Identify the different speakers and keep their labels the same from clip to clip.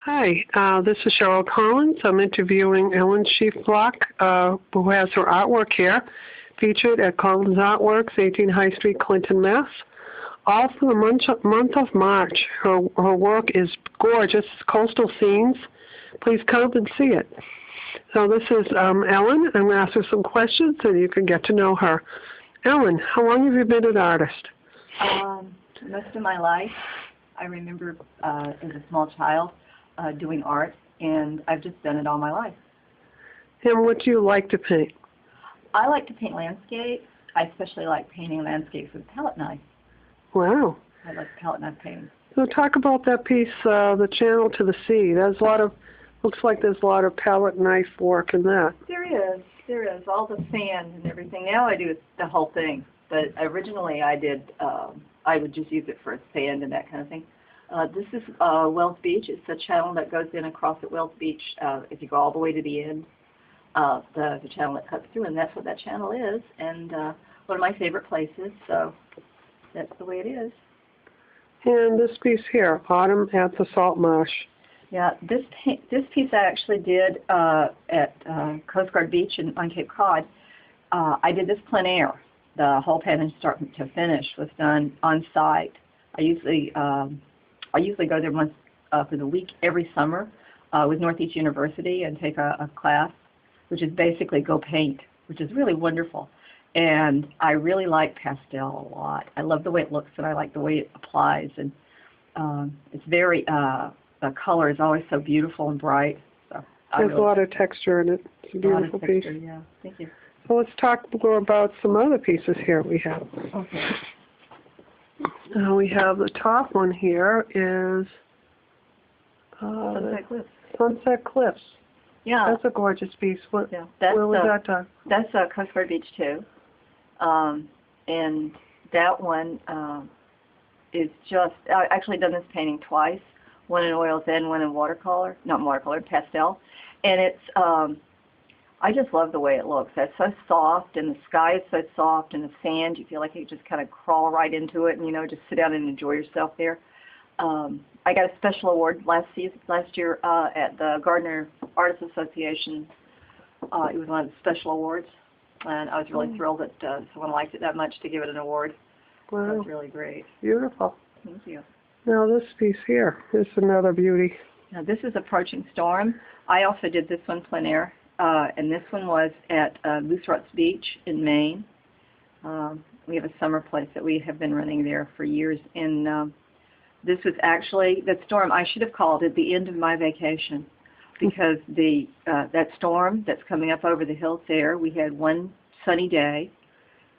Speaker 1: Hi, this is Cheryl Collins. I'm interviewing Ellen Schneeflock, who has her artwork here, featured at Collins Artworks, 18 High Street, Clinton, Mass. All for the month of March. Her work is gorgeous, coastal scenes. Please come and see it. So this is Ellen. I'm going to ask her some questions and you can get to know her. Ellen, how long have you been an artist?
Speaker 2: Most of my life. I remember as a small child doing art, and I've just done it all my life.
Speaker 1: And what do you like to paint?
Speaker 2: I like to paint landscapes. I especially like painting landscapes with palette knife.
Speaker 1: Wow.
Speaker 2: I like palette knife painting.
Speaker 1: So talk about that piece, The Channel to the Sea. There's a lot of, looks like there's a lot of palette knife work in that.
Speaker 2: There is. All the sand and everything. Now I do the whole thing. But originally I did, I would just use it for sand and that kind of thing. This is Wells Beach. It's a channel that goes in across at Wells Beach. If you go all the way to the end, the channel that cuts through, and that's what that channel is. And one of my favorite places, so that's the way it is.
Speaker 1: And this piece here, Autumn at the Salt Marsh.
Speaker 2: Yeah, this piece I actually did at Coast Guard Beach on Cape Cod. I did this plein air. The whole painting start to finish was done on site. I usually go there once for the week every summer with Northeast University and take a class, which is basically go paint, which is really wonderful. And I really like pastel a lot. I love the way it looks and I like the way it applies. And it's very, the color is always so beautiful and bright. So
Speaker 1: there's a lot of texture in it. It's a beautiful piece.
Speaker 2: Yeah, thank you.
Speaker 1: So let's talk more about some other pieces here we have.
Speaker 2: Okay.
Speaker 1: We have the top one here is
Speaker 2: Sunset Cliffs.
Speaker 1: Sunset Cliffs.
Speaker 2: Yeah.
Speaker 1: That's a gorgeous piece. Where was that done?
Speaker 2: That's Coast Guard Beach too. And that one is just, I've actually done this painting twice, one in oils and one in watercolor, not watercolor, pastel. And it's, I just love the way it looks. It's so soft, and the sky is so soft, and the sand, you feel like you just kind of crawl right into it and, just sit down and enjoy yourself there. I got a special award last year at the Gardner Artists Association. It was one of the special awards, and I was really thrilled that someone liked it that much to give it an award.
Speaker 1: Wow.
Speaker 2: That was really great.
Speaker 1: Beautiful.
Speaker 2: Thank you.
Speaker 1: Now this piece here is another beauty.
Speaker 2: Now this is Approaching Storm. I also did this one plein air. And this one was at Loose Ruts Beach in Maine. We have a summer place that we have been running there for years. And this was actually, that storm, I should have called it the end of my vacation, because that storm that's coming up over the hills there, we had one sunny day,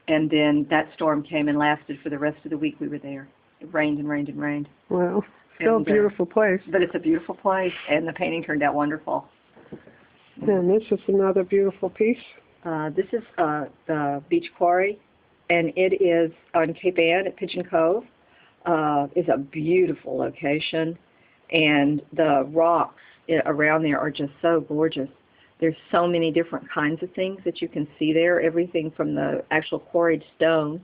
Speaker 2: and then that storm came and lasted for the rest of the week we were there. It rained and rained and rained.
Speaker 1: Wow. Still a beautiful place.
Speaker 2: But it's a beautiful place, and the painting turned out wonderful.
Speaker 1: And this is another beautiful piece.
Speaker 2: This is the Beach Quarry, and it is on Cape Ann at Pigeon Cove. It's a beautiful location, and the rocks around there are just so gorgeous. There's so many different kinds of things that you can see there, everything from the actual quarried stone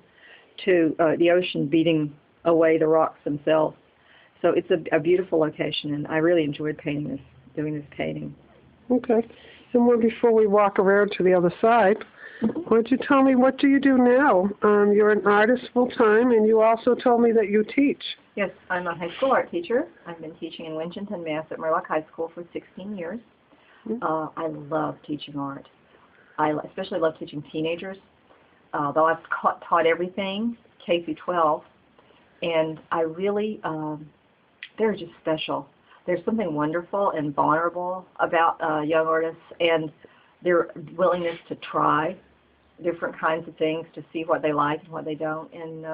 Speaker 2: to the ocean beating away the rocks themselves. So it's a beautiful location, and I really enjoyed doing this painting.
Speaker 1: Okay. And before we walk around to the other side, why don't you tell me, what do you do now? You're an artist full-time, and you also told me that you teach.
Speaker 2: Yes, I'm a high school art teacher. I've been teaching in Winchton, Mass. at Murlock High School for 16 years. I love teaching art. I especially love teaching teenagers, though I've taught everything, K through 12, and I really, they're just special. There's something wonderful and vulnerable about young artists and their willingness to try different kinds of things to see what they like and what they don't. And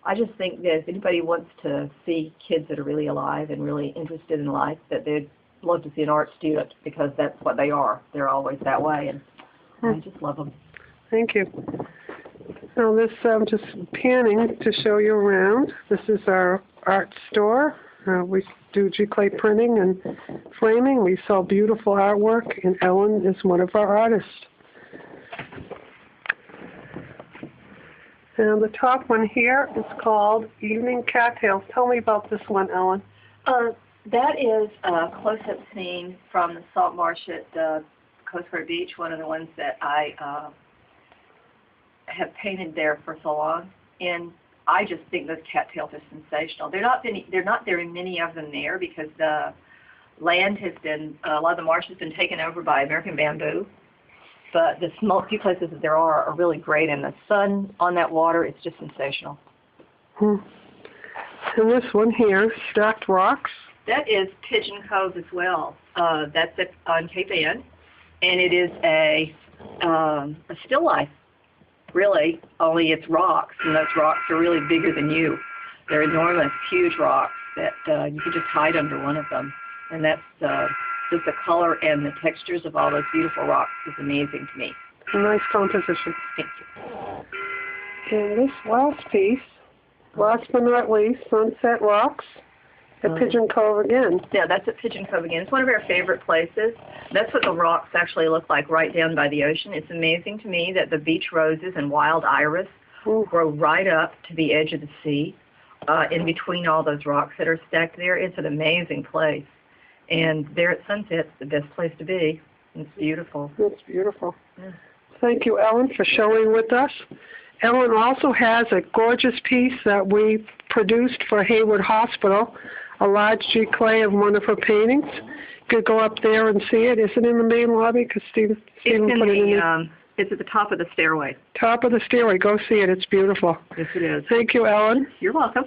Speaker 2: I just think that if anybody wants to see kids that are really alive and really interested in life, that they'd love to see an art student, because that's what they are. They're always that way, and I just love them.
Speaker 1: Thank you. Now this, just panning to show you around. This is our art store. We do G-clay printing and framing. We sell beautiful artwork, and Ellen is one of our artists. And the top one here is called Evening Cattails. Tell me about this one, Ellen.
Speaker 2: That is a close-up scene from the salt marsh at Coast Guard Beach, one of the ones that I have painted there for so long. And I just think those cattails are sensational. There are not very many of them there because the land has been, a lot of the marsh has been taken over by American bamboo. But the small few places that there are really great, and the sun on that water is just sensational.
Speaker 1: And this one here, Stacked Rocks.
Speaker 2: That is Pigeon Cove as well. That's on Cape Ann, and it is a still life, really, only it's rocks, and those rocks are really bigger than you. They're enormous, huge rocks that you could just hide under one of them, and that's just the color and the textures of all those beautiful rocks is amazing to me.
Speaker 1: A nice composition.
Speaker 2: Thank you.
Speaker 1: And this last piece, last but not least, Sunset Rocks at Pigeon Cove again.
Speaker 2: Yeah, that's at Pigeon Cove again. It's one of our favorite places. That's what the rocks actually look like right down by the ocean. It's amazing to me that the beach roses and wild iris grow right up to the edge of the sea in between all those rocks that are stacked there. It's an amazing place. And there at sunset, it's the best place to be. It's beautiful.
Speaker 1: It's beautiful.
Speaker 2: Yeah.
Speaker 1: Thank you, Ellen, for showing with us. Ellen also has a gorgeous piece that we produced for Hayward Hospital, a large giclée of one of her paintings. You could go up there and see it. Is it in the main lobby? Because Stephen put it in
Speaker 2: it's at the top of the stairway.
Speaker 1: Top of the stairway. Go see it. It's beautiful.
Speaker 2: Yes, it is.
Speaker 1: Thank you, Ellen.
Speaker 2: You're welcome.